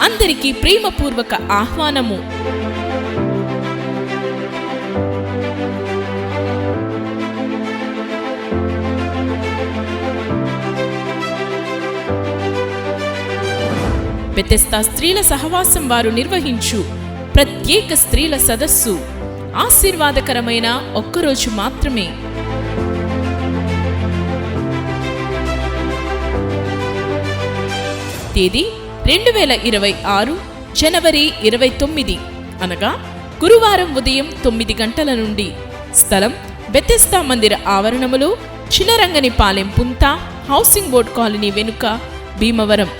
అందరికీ ప్రేమపూర్వక ఆహ్వానము. బెతెస్దా స్త్రీల సహవాసం వారు నిర్వహించు ప్రత్యేక స్త్రీల సదస్సు ఆశీర్వాదకరమైన ఒక్కరోజు మాత్రమే. తేదీ 2026 జనవరి 29 అనగా గురువారం ఉదయం 9 గంటల నుండి. స్థలం బెతెస్దా మందిర ఆవరణములో, చినరంగనిపాలెం పుంత, హౌసింగ్ బోర్డ్ కాలనీ వెనుక, భీమవరం.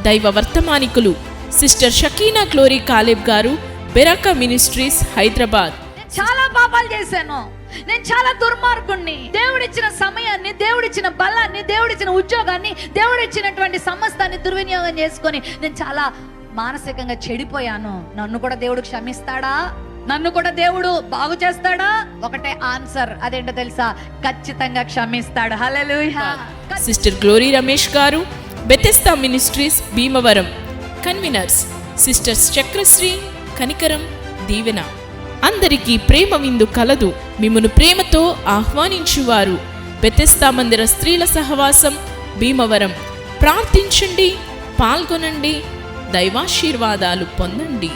దైవ వర్తమానికులు సిస్టర్ షకీనా గ్లోరీ కాలేబ్ గారు, బెరాకా మినిస్ట్రీస్, హైదరాబాద్. చాలా పాపాలు చేశాను, నేను చాలా దుర్మార్గుణ్ణి. దేవుడిచ్చిన సమయాన్ని, దేవుడిచ్చిన బలాన్ని, దేవుడిచ్చిన ఉద్యోగాన్ని, దేవుడిచ్చినటువంటి సమస్తాన్ని దుర్వినియోగం చేసుకొని నేను చాలా మానసికంగా చెడిపోయాను. నన్ను కూడా దేవుడు క్షమిస్తాడా? నన్ను కూడా దేవుడు బాగు చేస్తాడా? ఒకటే ఆన్సర్, అదేంటో తెలుసా? ఖచ్చితంగా క్షమిస్తాడు. హల్లెలూయా. సిస్టర్ గ్లోరీ రమేష్ గారు, Bethesda ministries, Bhimavaram. Conveners sisters Chakrasri, Kanikaram, Deevena. అందరికీ ప్రేమ విందు కలదు. మిమ్మును ప్రేమతో ఆహ్వానించువారు బెతెస్దా మందిర స్త్రీల సహవాసం, భీమవరం. ప్రార్థించండి, పాల్గొనండి, దైవాశీర్వాదాలు పొందండి.